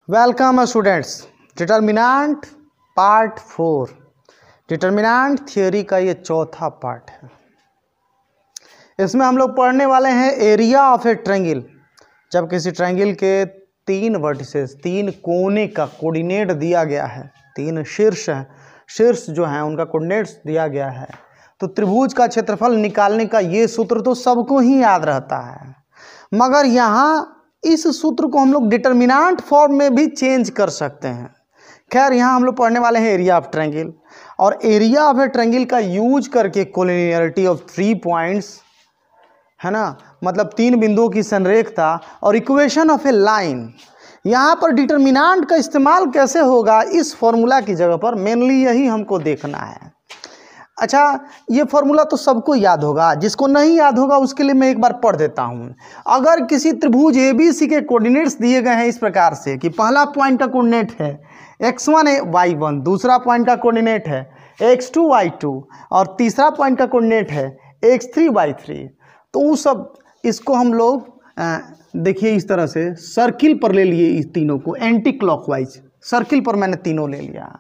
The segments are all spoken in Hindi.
Welcome students. Determinant part 4, determinant theory का ये चौथा पार्ट है। इसमें हम लोग पढ़ने वाले हैं एरिया ऑफ ए ट्रायंगल। जब किसी ट्रायंगल के 3 वर्टिसेस, 3 कोने का कोऑर्डिनेट दिया गया है, 3 शीर्ष जो हैं उनका कोऑर्डिनेट्स दिया गया है, तो त्रिभुज का क्षेत्रफल निकालने का ये सूत्र तो सबको ही याद रहता है, मगर यहाँ इस सूत्र को हम लोग डिटर्मिनेंट फॉर्म में भी चेंज कर सकते हैं। खैर, यहाँ हम लोग पढ़ने वाले हैं एरिया ऑफ ट्रायंगल, और एरिया ऑफ ए ट्रायंगल का यूज करके कोलिनियरिटी ऑफ 3 पॉइंट्स, है ना, मतलब 3 बिंदुओं की संरेखता और इक्वेशन ऑफ ए लाइन। यहाँ पर डिटर्मिनेंट का इस्तेमाल कैसे होगा इस फॉर्मूला की जगह पर, मेनली यही हमको देखना है। अच्छा, ये फॉर्मूला तो सबको याद होगा, जिसको नहीं याद होगा उसके लिए मैं एक बार पढ़ देता हूँ। अगर किसी त्रिभुज ABC के कोऑर्डिनेट्स दिए गए हैं इस प्रकार से कि पहला पॉइंट का कोऑर्डिनेट है x1 y1, दूसरा पॉइंट का कोऑर्डिनेट है x2 y2 और तीसरा पॉइंट का कोऑर्डिनेट है x3 y3, तो वो सब इसको हम लोग देखिए इस तरह से सर्किल पर ले लिए, इस तीनों को एंटी क्लॉकवाइज सर्किल पर मैंने तीनों ले लिया।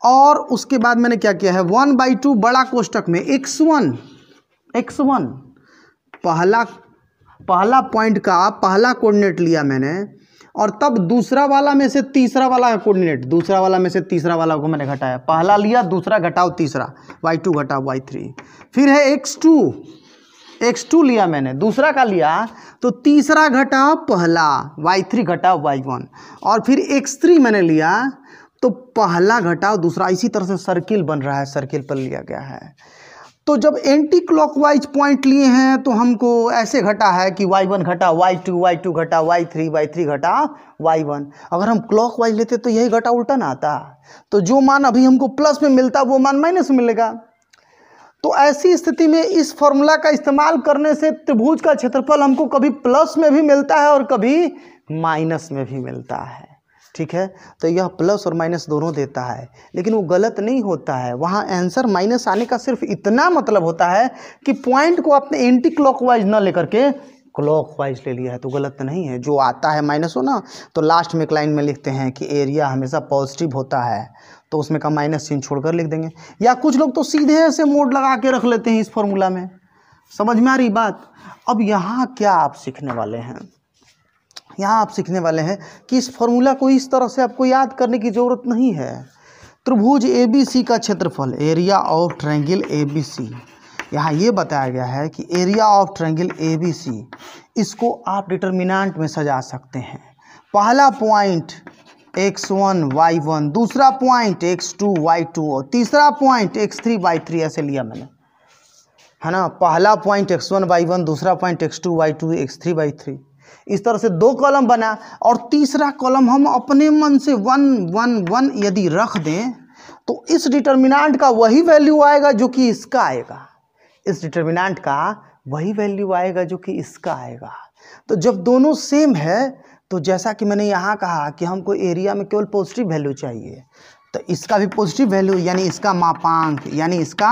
और उसके बाद मैंने क्या किया है, 1/2 बड़ा कोष्टक में x1 पहला पॉइंट का पहला कोऑर्डिनेट लिया मैंने, और तब दूसरा वाला में से तीसरा वाला का कोऑर्डिनेट, दूसरा वाला में से तीसरा वाला को मैंने घटाया, पहला लिया दूसरा घटाओ तीसरा, y2 घटाओ y3। फिर है x2 लिया मैंने, दूसरा का लिया तो तीसरा घटाओ पहला, y3 घटाओ y1, और फिर x3 मैंने लिया तो पहला घटाओ दूसरा। इसी तरह से सर्किल बन रहा है, सर्किल पर लिया गया है। तो जब एंटी क्लॉकवाइज पॉइंट लिए हैं तो हमको ऐसे घटा है कि y1 घटा y2, y2 घटा y3, y3 घटा y1। अगर हम क्लॉकवाइज लेते तो यही घटा उल्टा ना आता, तो जो मान अभी हमको प्लस में मिलता वो मान माइनस में मिलेगा। तो ऐसी स्थिति में इस फॉर्मूला का इस्तेमाल करने से त्रिभुज का क्षेत्रफल हमको कभी प्लस में भी मिलता है और कभी माइनस में भी मिलता है। ठीक है, तो यह प्लस और माइनस दोनों देता है, लेकिन वो गलत नहीं होता है। वहाँ आंसर माइनस आने का सिर्फ इतना मतलब होता है कि पॉइंट को आपने एंटी क्लॉकवाइज ना लेकर के क्लॉकवाइज ले लिया है, तो गलत नहीं है। जो आता है माइनस हो ना, तो लास्ट में एक लाइन में लिखते हैं कि एरिया हमेशा पॉजिटिव होता है, तो उसमें का माइनस चिन्ह छोड़कर लिख देंगे। या कुछ लोग तो सीधे ऐसे मोड लगा के रख लेते हैं इस फॉर्मूला में। समझ में आ रही बात? अब यहाँ क्या आप सीखने वाले हैं, यहाँ आप सीखने वाले हैं कि इस फॉर्मूला को इस तरह से आपको याद करने की ज़रूरत नहीं है। त्रिभुज ABC का क्षेत्रफल, एरिया ऑफ ट्रायंगल ABC, यहाँ ये बताया गया है कि एरिया ऑफ ट्रायंगल ABC, इसको आप डिटर्मिनेंट में सजा सकते हैं। पहला पॉइंट x1 y1, दूसरा पॉइंट x2 y2 और तीसरा पॉइंट x3 y3, ऐसे लिया मैंने, है ना। पहला पॉइंट x1 y1, दूसरा point x2 y2 x3 y3, इस तरह से 2 कॉलम बना, और तीसरा कॉलम हम अपने मन से 1 1 1 यदि रख दें तो इस डिटर्मिनेंट का वही वैल्यू आएगा जो कि इसका आएगा, इस डिटर्मिनेंट का वही वैल्यू आएगा जो कि इसका आएगा। तो जब दोनों सेम है, तो जैसा कि मैंने यहाँ कहा कि हमको एरिया में केवल पॉजिटिव वैल्यू चाहिए, तो इसका भी पॉजिटिव वैल्यू यानी इसका मापांक यानी इसका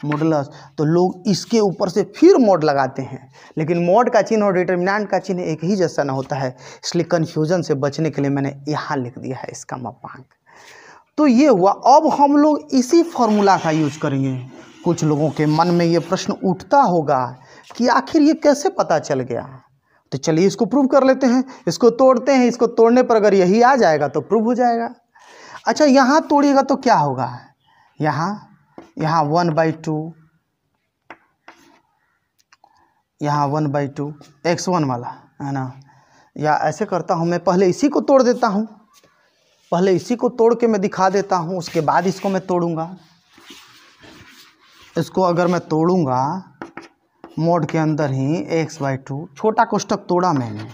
मॉडुलस, तो लोग इसके ऊपर से फिर मॉड लगाते हैं, लेकिन मॉड का चिन्ह और डिटर्मिनेंट का चिन्ह एक ही जैसा ना होता है, इसलिए कन्फ्यूजन से बचने के लिए मैंने यहाँ लिख दिया है इसका मापांक। तो ये हुआ। अब हम लोग इसी फॉर्मूला का यूज करेंगे। कुछ लोगों के मन में ये प्रश्न उठता होगा कि आखिर ये कैसे पता चल गया, तो चलिए इसको प्रूव कर लेते हैं। इसको तोड़ते हैं, इसको तोड़ने पर अगर यही आ जाएगा तो प्रूव हो जाएगा। अच्छा, यहाँ तोड़िएगा तो क्या होगा, यहाँ 1/2, यहाँ 1/2 x1 वाला, है ना। या ऐसे करता हूँ मैं, पहले इसी को तोड़ देता हूँ, पहले इसी को तोड़ के मैं दिखा देता हूँ, उसके बाद इसको मैं तोड़ूंगा। इसको अगर मैं तोड़ूंगा मोड के अंदर ही x/2, छोटा कोष्टक तोड़ा मैंने,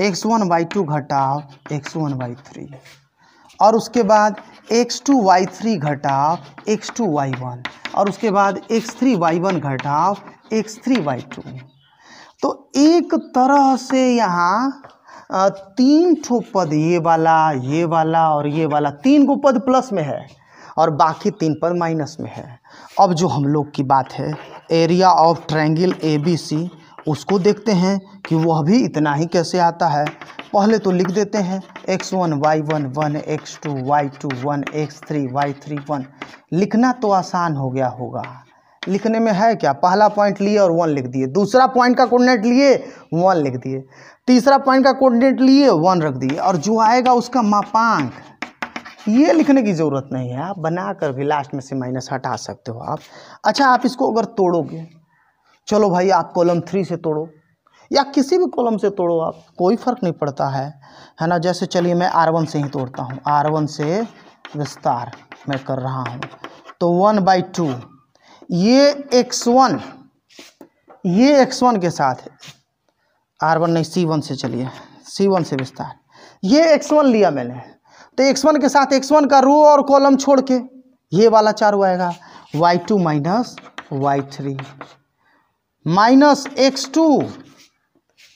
x1/2 घटाव x1/3, और उसके बाद x2y3 घटाव x2y1, और उसके बाद x3y1 घटाव x3y2। तो एक तरह से यहाँ 3 ठो पद, ये वाला और ये वाला, 3 को पद प्लस में है और बाकी 3 पद माइनस में है। अब जो हम लोग की बात है एरिया ऑफ ट्रायंगल ABC, उसको देखते हैं कि वह भी इतना ही कैसे आता है। पहले तो लिख देते हैं x1 y1 1 x2 y2 1 x3 y3 1। लिखना तो आसान हो गया होगा, लिखने में है क्या, पहला पॉइंट लिए और 1 लिख दिए, दूसरा पॉइंट का कोऑर्डिनेट लिए 1 लिख दिए, तीसरा पॉइंट का कोऑर्डिनेट लिए 1 रख दिए, और जो आएगा उसका मापांक, ये लिखने की ज़रूरत नहीं है, आप बना कर भी लास्ट में से माइनस हटा सकते हो आप। अच्छा, आप इसको अगर तोड़ोगे, चलो भाई आप कॉलम 3 से तोड़ो या किसी भी कॉलम से तोड़ो, आप कोई फ़र्क नहीं पड़ता है ना। जैसे चलिए मैं R1 से ही तोड़ता हूँ, R1 से विस्तार मैं कर रहा हूँ, तो 1/2 ये x1 के साथ है, R1 नहीं C1 से, चलिए C1 से विस्तार, ये x1 लिया मैंने, तो x1 के साथ x1 का रो और कॉलम छोड़ के ये वाला चारों आएगा, y2 minus y3 minus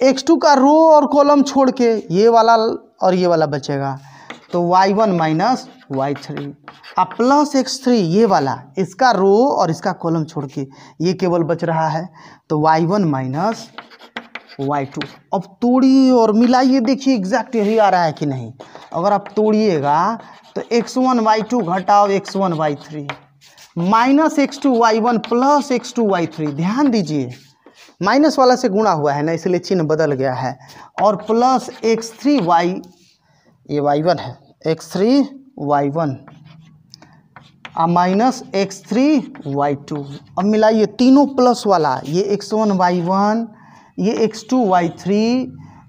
x2 का रो और कॉलम छोड़ के ये वाला और ये वाला बचेगा, तो y1 माइनस y3 अब प्लस x3 ये वाला, इसका रो और इसका कॉलम छोड़ के ये केवल बच रहा है, तो y1 माइनस y2। अब तोड़िए और मिलाइए, देखिए एग्जैक्ट यही आ रहा है कि नहीं। अगर आप तोड़िएगा तो x1 y2 घटाओ x1 y3 minus x2 y1 plus x2 y3, ध्यान दीजिए माइनस वाला से गुणा हुआ है ना, इसलिए चिन्ह बदल गया है, और प्लस x3 y, ये y1 है, x3 y1 minus x3 y2। अब मिलाइए तीनों प्लस वाला, ये x1 y1, ये x2 y3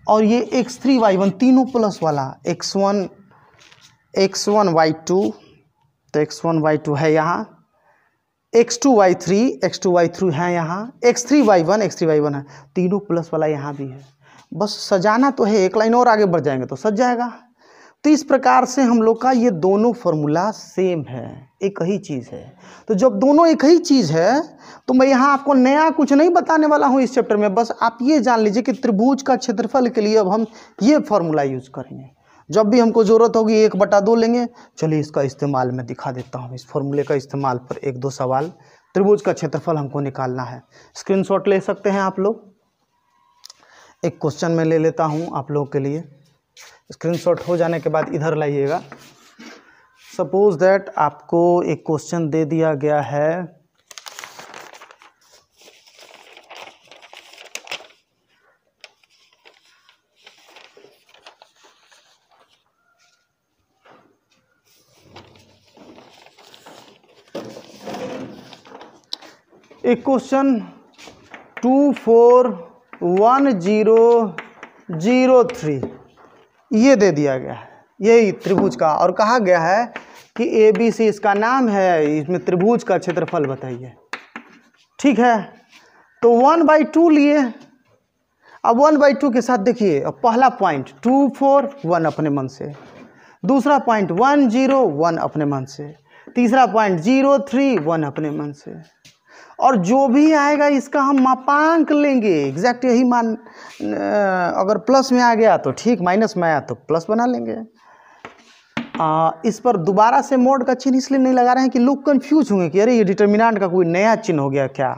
और ये x3 y1, तीनों प्लस वाला, x1 y2, तो x1 y2 है यहाँ, x2 y3 है यहाँ, x3 y1 है, तीनों प्लस वाला यहाँ भी है। बस सजाना तो है, एक लाइन और आगे बढ़ जाएंगे तो सज जाएगा। तो इस प्रकार से हम लोग का ये दोनों फॉर्मूला सेम है, एक ही चीज़ है। तो जब दोनों एक ही चीज़ है तो मैं यहाँ आपको नया कुछ नहीं बताने वाला हूँ इस चैप्टर में, बस आप ये जान लीजिए कि त्रिभुज का क्षेत्रफल के लिए अब हम ये फॉर्मूला यूज़ करेंगे। जब भी हमको ज़रूरत होगी 1/2 लेंगे। चलिए इसका इस्तेमाल मैं दिखा देता हूँ, इस फॉर्मूले का इस्तेमाल पर 1-2 सवाल। त्रिभुज का क्षेत्रफल हमको निकालना है, स्क्रीनशॉट ले सकते हैं आप लोग। एक क्वेश्चन मैं ले लेता हूँ आप लोगों के लिए, स्क्रीनशॉट हो जाने के बाद इधर लाइएगा। सपोज दैट आपको एक क्वेश्चन दे दिया गया है, एक क्वेश्चन 241003 ये दे दिया गया है, यही त्रिभुज का, और कहा गया है कि ABC इसका नाम है, इसमें त्रिभुज का क्षेत्रफल बताइए। ठीक है, तो 1/2 लिए। अब 1/2 के साथ देखिए, अब पहला पॉइंट 2 4 1 अपने मन से, दूसरा पॉइंट 1 0 1 अपने मन से, तीसरा पॉइंट 0 3 1 अपने मन से, और जो भी आएगा इसका हम मापांक लेंगे। एग्जैक्ट यही मान, अगर प्लस में आ गया तो ठीक, माइनस में आया तो प्लस बना लेंगे। इस पर दोबारा से मॉड का चिन्ह इसलिए नहीं लगा रहे हैं कि लोग कंफ्यूज होंगे कि अरे ये डिटर्मिनेंट का कोई नया चिन्ह हो गया क्या,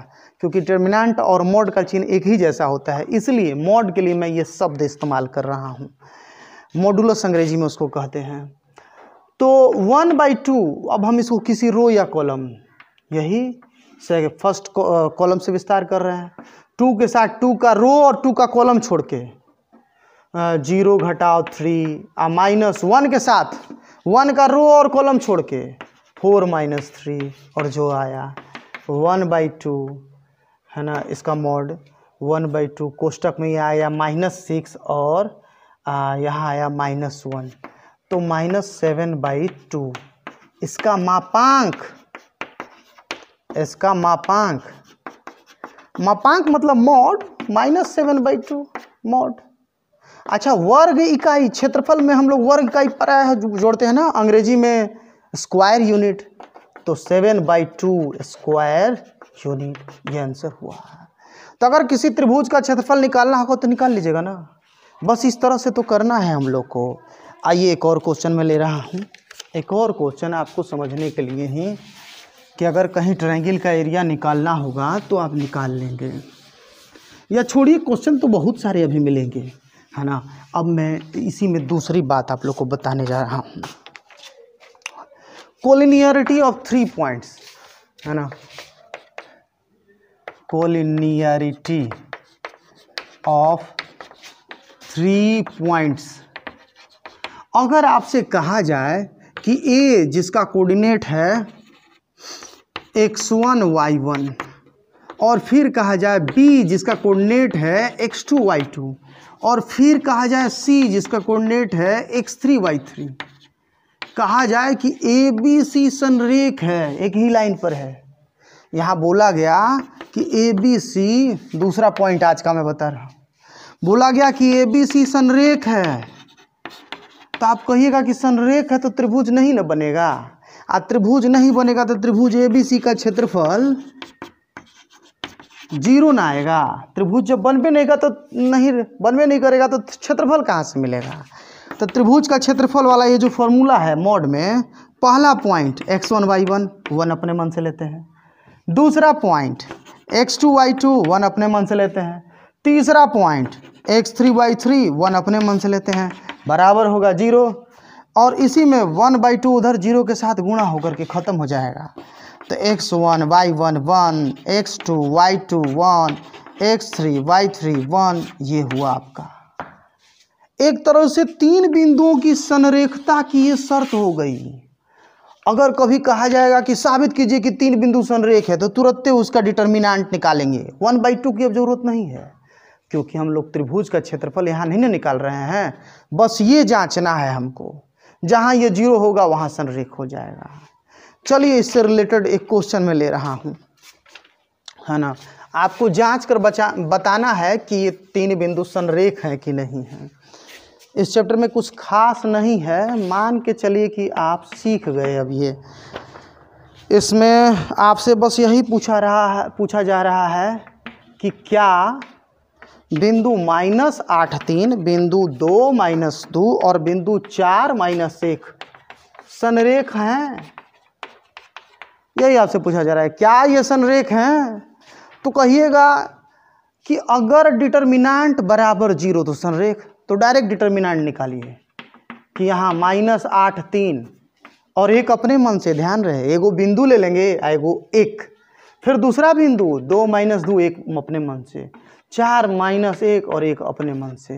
क्योंकि डिटर्मिनेंट और मॉड का चिन्ह एक ही जैसा होता है, इसलिए मॉड के लिए मैं ये शब्द इस्तेमाल कर रहा हूँ। मॉडुलस अंग्रेजी में उसको कहते हैं। तो 1/2, अब हम इसको किसी रो या कॉलम, यही से फर्स्ट कॉलम से विस्तार कर रहे हैं। 2 के साथ 2 का रो और 2 का कॉलम छोड़ के 0 घटाओ 3, माइनस 1 के साथ 1 का रो और कॉलम छोड़ के 4 माइनस 3, और जो आया 1/2 है ना, इसका मॉड 1/2, कोष्टक में ये आया -6 और यहाँ आया -1, तो -7/2। इसका मापांक मतलब मॉड -7/2 मॉड। अच्छा, वर्ग इकाई, क्षेत्रफल में हम लोग वर्ग इकाई पराया है, जोड़ते हैं ना अंग्रेजी में स्क्वायर यूनिट, तो 7/2 स्क्वायर यूनिट, ये आंसर हुआ। तो अगर किसी त्रिभुज का क्षेत्रफल निकालना होगा तो निकाल लीजिएगा ना, बस इस तरह से तो करना है हम लोग को। आइए एक और क्वेश्चन मैं ले रहा हूँ, एक और क्वेश्चन आपको समझने के लिए ही कि अगर कहीं ट्रायंगल का एरिया निकालना होगा तो आप निकाल लेंगे। या छोड़िए, क्वेश्चन तो बहुत सारे अभी मिलेंगे, है ना। अब मैं इसी में दूसरी बात आप लोग को बताने जा रहा हूँ, कोलिनियरिटी ऑफ 3 पॉइंट्स, है ना। Collinearity of 3 points. अगर आपसे कहा जाए कि ए जिसका कोऑर्डिनेट है x1 y1 और फिर कहा जाए बी जिसका कोऑर्डिनेट है x2 y2 और फिर कहा जाए सी जिसका कोऑर्डिनेट है x3 y3, कहा जाए कि ए बी सी संरेख है, एक ही लाइन पर है। यहाँ बोला गया कि ए बी सी, दूसरा पॉइंट आज का मैं बता रहा हूँ, बोला गया कि ए बी सी संरेख है, तो आप कहिएगा कि संरेख है तो त्रिभुज नहीं न बनेगा। त्रिभुज नहीं बनेगा तो त्रिभुज ए बी सी का क्षेत्रफल 0 ना आएगा। त्रिभुज जब बनबे नहीं करेगा तो क्षेत्रफल कहाँ से मिलेगा। तो त्रिभुज का क्षेत्रफल वाला ये जो फॉर्मूला है मॉड में, पहला पॉइंट x1 y1 1 अपने मन से लेते हैं, दूसरा पॉइंट x2 y2 1 अपने मन से लेते हैं, तीसरा पॉइंट x3 y3 1 अपने मन से लेते हैं, बराबर होगा 0। और इसी में 1/2 उधर 0 के साथ गुणा होकर के ख़त्म हो जाएगा। तो x1 y1 1, x2 y2 1, x3 y3 1, ये हुआ आपका। एक तरह से 3 बिंदुओं की संरेखता की ये शर्त हो गई। अगर कभी कहा जाएगा कि साबित कीजिए कि 3 बिंदु संरेख है, तो तुरंत उसका डिटर्मिनेंट निकालेंगे। 1/2 की अब जरूरत नहीं है, क्योंकि हम लोग त्रिभुज का क्षेत्रफल यहाँ नहीं निकाल रहे हैं, बस ये जांचना है हमको, जहाँ ये 0 होगा वहाँ संरेख हो जाएगा। चलिए इससे रिलेटेड एक क्वेश्चन मैं ले रहा हूँ, है ना। आपको जांच कर बताना है कि ये 3 बिंदु संरेख हैं कि नहीं हैं। इस चैप्टर में कुछ खास नहीं है, मान के चलिए कि आप सीख गए। अब ये इसमें आपसे बस यही पूछा जा रहा है कि क्या बिंदु -8 बिंदु 2 - 2 और बिंदु 4 - 1 संरेख हैं। यही आपसे पूछा जा रहा है, क्या ये संरेख हैं। तो कहिएगा कि अगर डिटर्मिनेंट बराबर 0 तो संरेख। तो डायरेक्ट डिटर्मिनेंट निकालिए कि यहाँ -8 3 और एक अपने मन से, ध्यान रहे, एगो बिंदु ले लेंगे, एगो एक, फिर दूसरा बिंदु 2 - 2 एक अपने मन से, 4 - 1 और एक अपने मन से।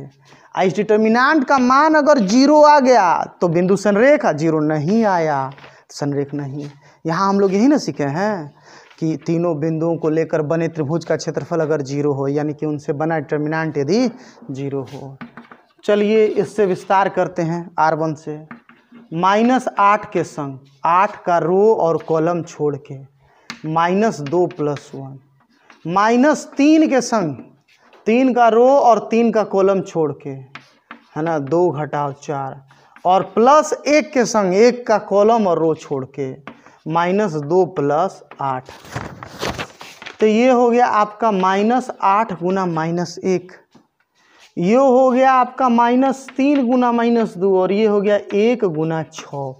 इस डिटर्मिनेंट का मान अगर 0 आ गया तो बिंदु संरेख, 0 नहीं आया संरेख नहीं। यहाँ हम लोग यही ना सीखे हैं कि तीनों बिंदुओं को लेकर बने त्रिभुज का क्षेत्रफल अगर 0 हो, यानी कि उनसे बना डिटर्मिनेंट यदि 0 हो। चलिए इससे विस्तार करते हैं R1 से। -8 के संग 8 का रो और कॉलम छोड़ के -2 + 1, -3 के संग 3 का रो और 3 का कॉलम छोड़ के, है ना, 2 घटाव 4, और +1 के संग 1 का कॉलम और रो छोड़ के -2 + 8। तो ये हो गया आपका -8 गुना -1, ये हो गया आपका -3 गुना -2 और ये हो गया 1 गुना 6।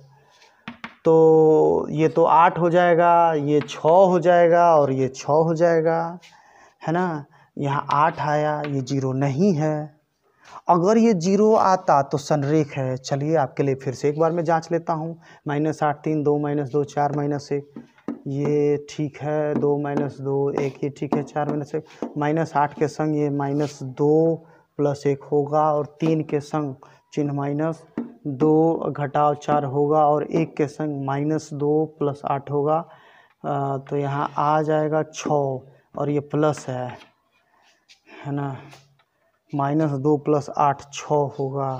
तो ये तो 8 हो जाएगा, ये 6 हो जाएगा और ये 6 हो जाएगा, है ना। यहाँ 8 आया, ये 0 नहीं है। अगर ये 0 आता तो संरेख है। चलिए आपके लिए फिर से एक बार मैं जांच लेता हूँ। -8 3 2 - 2 4 - 1, ये ठीक है। 2 - 2 1, ये ठीक है। 4 - 1, -8 के संग ये -2 + 1 होगा और 3 के संग चिन्ह -2 घटाव 4 होगा और 1 के संग -2 + 8 होगा। तो यहाँ आ जाएगा 6 और ये प्लस है ना। -2 + 8 6 होगा।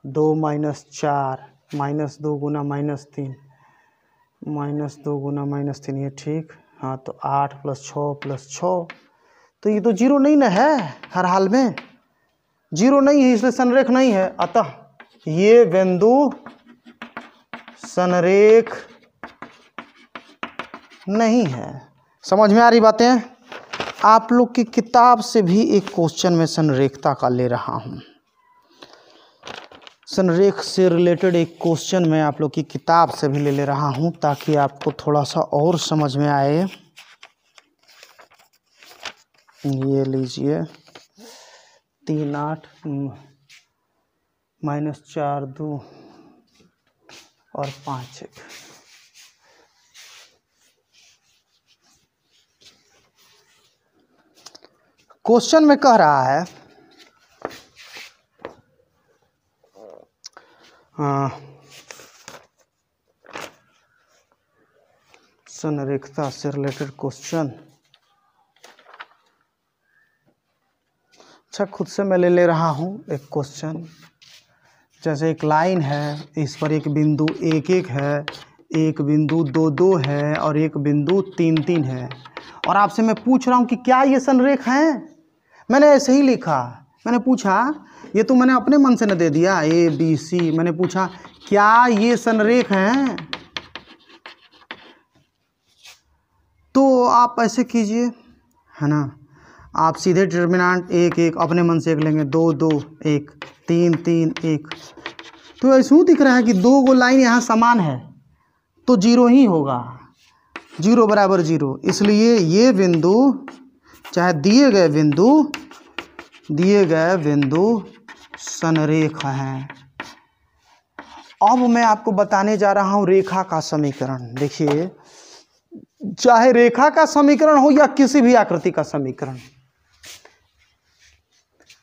2 - 4 -2 गुना -3, -2 गुना -3, ये ठीक। हाँ तो 8 + 6 + 6, तो ये तो 0 नहीं ना है, हर हाल में 0 नहीं है, इसलिए संरेख नहीं है। अतः ये बिंदु संरेख नहीं है। समझ में आ रही बातें। आप लोग की किताब से भी एक क्वेश्चन में संरेखता का ले रहा हूँ। संरेख से रिलेटेड एक क्वेश्चन मैं आप लोग की किताब से भी ले रहा हूँ, ताकि आपको थोड़ा सा और समझ में आए। ये लीजिए 3 8 -4 2 और 5 1। क्वेश्चन में कह रहा है संरेखता से रिलेटेड क्वेश्चन। अच्छा, खुद से मैं ले रहा हूँ एक क्वेश्चन। जैसे एक लाइन है, इस पर एक बिंदु 1 1 है, एक बिंदु 2 2 है और एक बिंदु 3 3 है, और आपसे मैं पूछ रहा हूँ कि क्या ये संरेख हैं। मैंने ऐसे ही लिखा, मैंने पूछा, ये तो मैंने अपने मन से न दे दिया ABC। मैंने पूछा क्या ये संरेख हैं, तो आप ऐसे कीजिए, है ना, आप सीधे डिटर्मिनेंट 1 1 अपने मन से एक लेंगे, 2 2 1 3 3 1। तो ऐसे ही दिख रहा है कि 2 गो लाइन यहाँ समान है तो 0 ही होगा, 0 बराबर 0। इसलिए ये बिंदु, चाहे दिए गए बिंदु संरेख हैं। अब मैं आपको बताने जा रहा हूँ रेखा का समीकरण। देखिए, चाहे रेखा का समीकरण हो या किसी भी आकृति का समीकरण,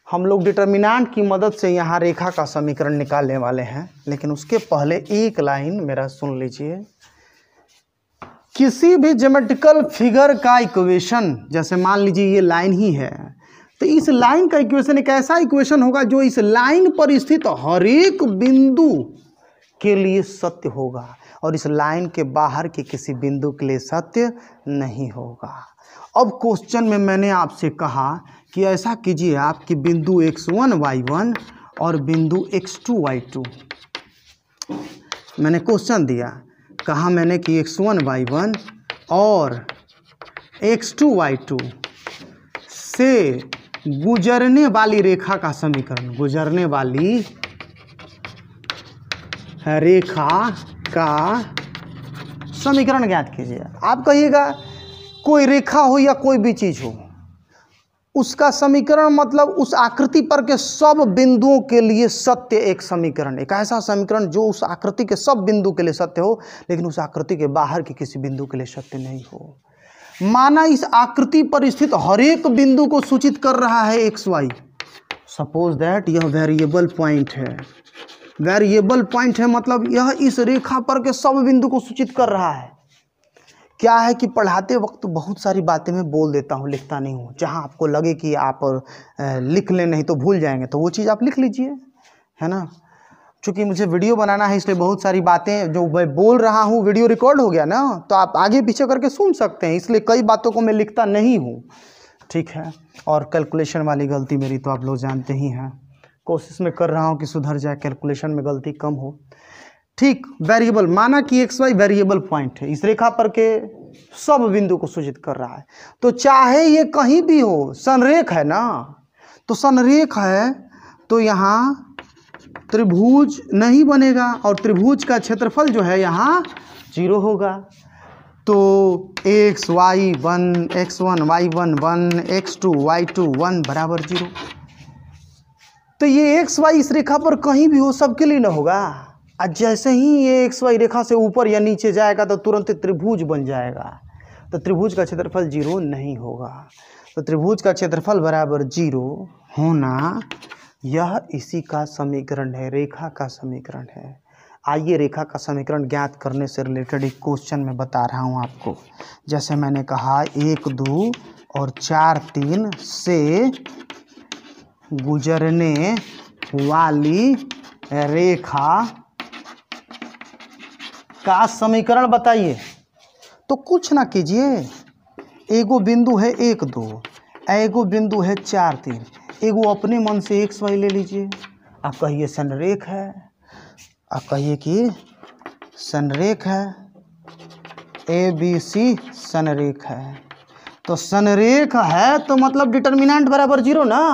हम लोग डिटर्मिनेंट की मदद से यहाँ रेखा का समीकरण निकालने वाले हैं। लेकिन उसके पहले एक लाइन मेरा सुन लीजिए। किसी भी ज्योमेट्रिकल फिगर का इक्वेशन, जैसे मान लीजिए ये लाइन ही है, तो इस लाइन का इक्वेशन एक ऐसा इक्वेशन होगा जो इस लाइन पर स्थित हर एक बिंदु के लिए सत्य होगा और इस लाइन के बाहर के किसी बिंदु के लिए सत्य नहीं होगा। अब क्वेश्चन में मैंने आपसे कहा कि ऐसा कीजिए आप कि बिंदु x1 y1 और बिंदु x2 y2, मैंने क्वेश्चन दिया, कहा मैंने कि x1 y1 और x2 y2 से गुजरने वाली रेखा का समीकरण, गुजरने वाली रेखा का समीकरण ज्ञात कीजिए। आप कहिएगा कोई रेखा हो या कोई भी चीज हो, उसका समीकरण मतलब उस आकृति पर के सब बिंदुओं के लिए सत्य एक समीकरण, एक ऐसा समीकरण जो उस आकृति के सब बिंदु के लिए सत्य हो लेकिन उस आकृति के बाहर के किसी बिंदु के लिए सत्य नहीं हो। माना इस आकृति पर स्थित हर एक बिंदु को सूचित कर रहा है XY। सपोज दैट यह वेरिएबल पॉइंट है, वेरिएबल पॉइंट है मतलब यह इस रेखा पर के सब बिंदु को सूचित कर रहा है। क्या है कि पढ़ाते वक्त बहुत सारी बातें मैं बोल देता हूँ, लिखता नहीं हूँ। जहाँ आपको लगे कि आप लिख लें नहीं तो भूल जाएंगे तो वो चीज़ आप लिख लीजिए, है ना। चूँकि मुझे वीडियो बनाना है इसलिए बहुत सारी बातें जो मैं बोल रहा हूँ वीडियो रिकॉर्ड हो गया ना, तो आप आगे पीछे करके सुन सकते हैं, इसलिए कई बातों को मैं लिखता नहीं हूँ, ठीक है। और कैलकुलेशन वाली गलती मेरी तो आप लोग जानते ही हैं, कोशिश में कर रहा हूँ कि सुधर जाए, कैलकुलेशन में गलती कम हो, ठीक। वेरिएबल, माना कि XY वेरिएबल पॉइंट है, इस रेखा पर के सब बिंदु को सूचित कर रहा है। तो चाहे ये कहीं भी हो, संरेख है ना, तो संरेख है तो यहाँ त्रिभुज नहीं बनेगा और त्रिभुज का क्षेत्रफल जो है यहाँ 0 होगा। तो x1 y1 1, x2 y2 1 बराबर 0। तो ये XY इस रेखा पर कहीं भी हो, सबके लिए न होगा। आज जैसे ही ये XY रेखा से ऊपर या नीचे जाएगा तो तुरंत त्रिभुज बन जाएगा, तो त्रिभुज का क्षेत्रफल 0 नहीं होगा। तो त्रिभुज का क्षेत्रफल बराबर 0 होना, यह इसी का समीकरण है, रेखा का समीकरण है। आइए रेखा का समीकरण ज्ञात करने से रिलेटेड एक क्वेश्चन मैं बता रहा हूँ आपको। जैसे मैंने कहा 1 2 और 4 3 से गुजरने वाली रेखा का समीकरण बताइए। तो कुछ ना कीजिए, एगो बिंदु है 1 2, एगो बिंदु है 4 3, एगो अपने मन से XY ले लीजिए, आप कहिए संरेख है, आप कहिए कि संरेख है, ABC संरेख है। तो संरेख है तो मतलब डिटर्मिनेंट बराबर 0 ना।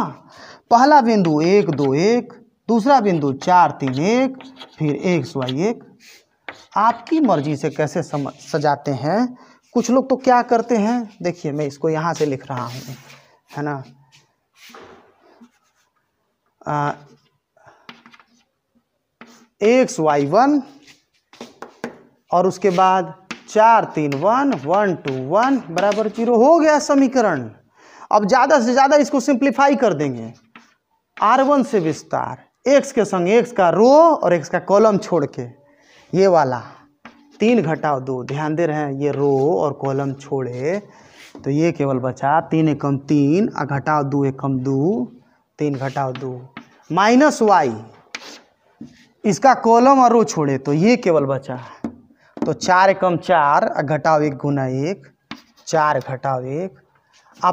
पहला बिंदु 1 2 1, दूसरा बिंदु 4 3 1, फिर XY 1। आपकी मर्जी से कैसे सजाते हैं। कुछ लोग तो क्या करते हैं, देखिए मैं इसको यहाँ से लिख रहा हूँ, है ना। XY1 और उसके बाद 4 3 1 1 2 1 बराबर 0 हो गया समीकरण। अब ज़्यादा से ज़्यादा इसको सिंप्लीफाई कर देंगे। R1 से विस्तार, x के संग x का रो और x का कॉलम छोड़ के, ये वाला 3 घटाओ 2, ध्यान दे रहे हैं, ये रो और कॉलम छोड़े तो ये केवल बचा 3 एकम 3 घटाओ 2 एकम 2, 3 घटाओ 2 माइनस वाई, इसका कॉलम और रो छोड़े तो ये केवल बचा, तो 4 एकम 4 घटाओ 1 गुना 1, 4 घटाओ 1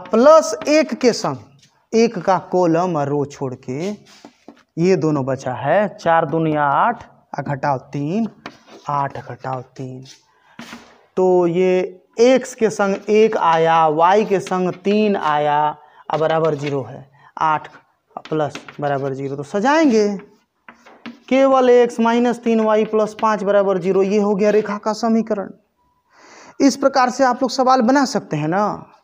प्लस 1 के संग 1 का कॉलम और रो छोड़ के ये दोनों बचा है 4 दूनी 8 घटाओ 3, 8 घटाओ 3, तो ये x के संग 1 आया, y के संग 3 आया, अब बराबर 0 है, 8 प्लस बराबर 0, तो सजाएंगे केवल x माइनस 3y प्लस 5 बराबर 0, ये हो गया रेखा का समीकरण। इस प्रकार से आप लोग सवाल बना सकते हैं ना।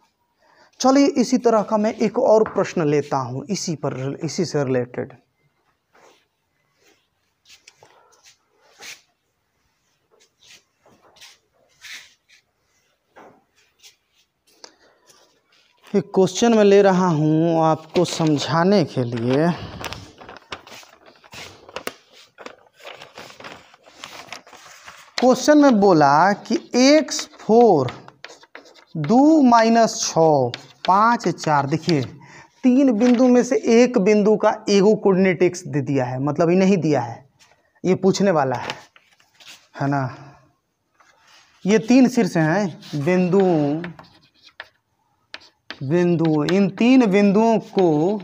चलिए इसी तरह का मैं एक और प्रश्न लेता हूँ इसी से रिलेटेड। एक क्वेश्चन मैं ले रहा हूँ आपको समझाने के लिए। क्वेश्चन में बोला कि x4 2 माइनस 6 5 4, देखिए 3 बिंदु में से एक बिंदु का एगो कोऑर्डिनेट x दे दिया है, मतलब ये नहीं दिया है, ये पूछने वाला है ना। ये 3 शीर्ष हैं बिंदु, इन 3 बिंदुओं को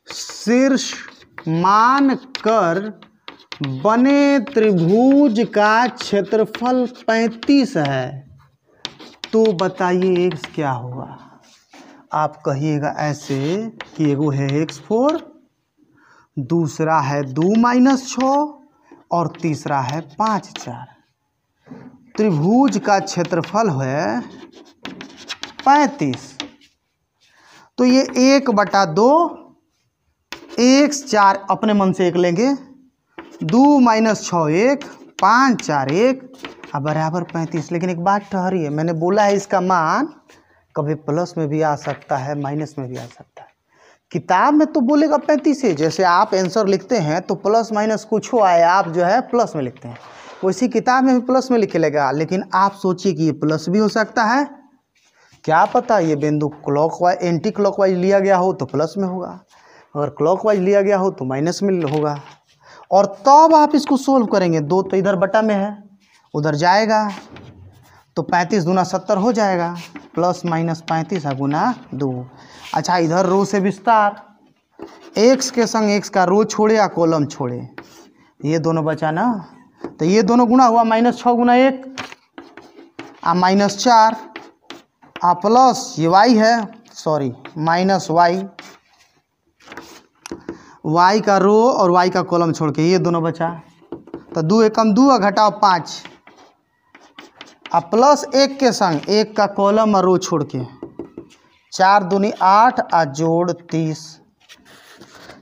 शीर्ष मान कर बने त्रिभुज का क्षेत्रफल 35 है, तो बताइए x क्या होगा। आप कहिएगा ऐसे कि एगो है x4, दूसरा है 2 माइनस 6 और तीसरा है 5 4। त्रिभुज का क्षेत्रफल है 35, तो ये 1/2 x4 अपने मन से 1 लेंगे, 2 माइनस 6 1, 5 4 1 बराबर 35। लेकिन एक बात ठहरी है, मैंने बोला है इसका मान कभी प्लस में भी आ सकता है, माइनस में भी आ सकता है। किताब में तो बोलेगा 35 है, जैसे आप आंसर लिखते हैं तो प्लस माइनस कुछ हो आए, आप जो है प्लस में लिखते हैं, वैसी किताब में भी प्लस में लिखेगा। लेकिन आप सोचिए कि ये प्लस भी हो सकता है, क्या पता ये बिंदु क्लॉकवाइज एंटी क्लॉकवाइज लिया गया हो तो प्लस में होगा, अगर क्लॉकवाइज लिया गया हो तो माइनस में होगा। और तब आप इसको सोल्व करेंगे, 2 तो इधर बटा में है, उधर जाएगा तो 35 दूना 70 हो जाएगा, प्लस माइनस 35 गुना 2। अच्छा इधर रो से विस्तार, x के संग x का रो छोड़े या कॉलम छोड़े, ये दोनों बचा ना, तो ये दोनों गुना हुआ -6 गुना 1 माइनस 4 प्लस ये y है, सॉरी माइनस y का रो और y का कॉलम छोड़ के ये दोनों बचा, तो 2 एकम 2 घटाओ 5 प्लस 1 के संग 1 का कॉलम और रो छोड़ के 4 दूनी 8 जोड़ 30।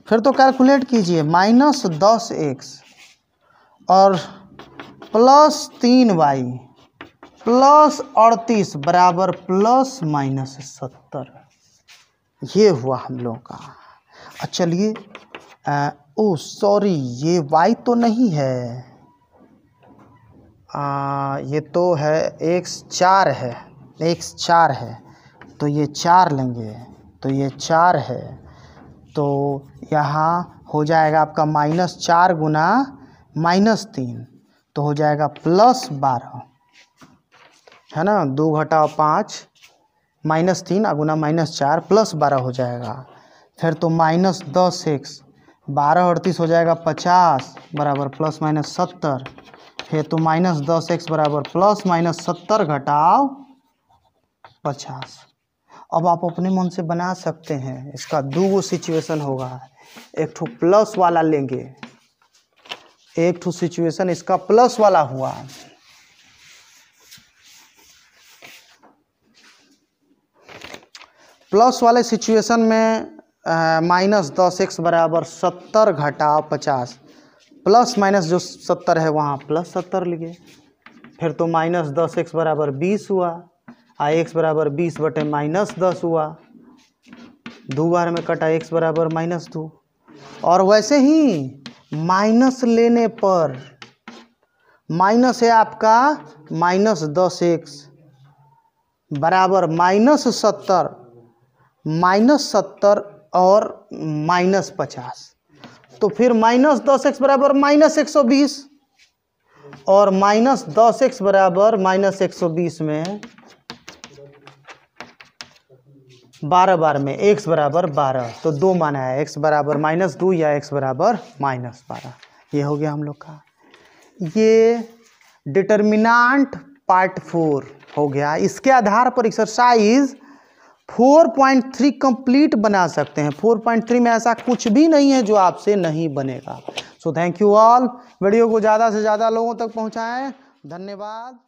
फिर तो कैलकुलेट कीजिए, -10x और प्लस 3y प्लस 38 बराबर प्लस माइनस 70। ये हुआ हम लोग का। चलिए ओ सॉरी ये y तो नहीं है, ये तो है x4 है, x4 है, तो ये 4 लेंगे, तो ये 4 है, तो यहाँ हो जाएगा आपका -4 गुना -3, तो हो जाएगा +12, है ना। 2 घटाओ 5 -3 गुना -4 +12 हो जाएगा। फिर तो -10x 12 38 हो जाएगा 50 बराबर प्लस माइनस 70। फिर तो -10x बराबर प्लस माइनस 70 घटाओ 50। अब आप अपने मन से बना सकते हैं, इसका 2 सिचुएशन होगा, एक ठो प्लस वाला लेंगे, एक ठो सिचुएशन इसका प्लस वाला हुआ, प्लस वाले सिचुएशन में -10x बराबर 70 घटाव 50, प्लस माइनस जो 70 है वहाँ प्लस 70 लिखे, फिर तो -10x बराबर 20 हुआ, x बराबर 20 बटे -10 हुआ, 2 बार में कटा x बराबर -2। और वैसे ही माइनस लेने पर माइनस है आपका -10x बराबर -70 और -50, तो फिर -10x बराबर -120 और -10x बराबर -120 में 12 बार में x बराबर 12, तो 2 माना है, x बराबर -2 या x बराबर -12। ये हो गया हम लोग का, ये डिटर्मिनेंट पार्ट 4 हो गया। इसके आधार पर एक्सरसाइज 4.3 कंप्लीट बना सकते हैं। 4.3 में ऐसा कुछ भी नहीं है जो आपसे नहीं बनेगा। So thank you all, video को ज़्यादा से ज़्यादा लोगों तक पहुंचाएं। धन्यवाद।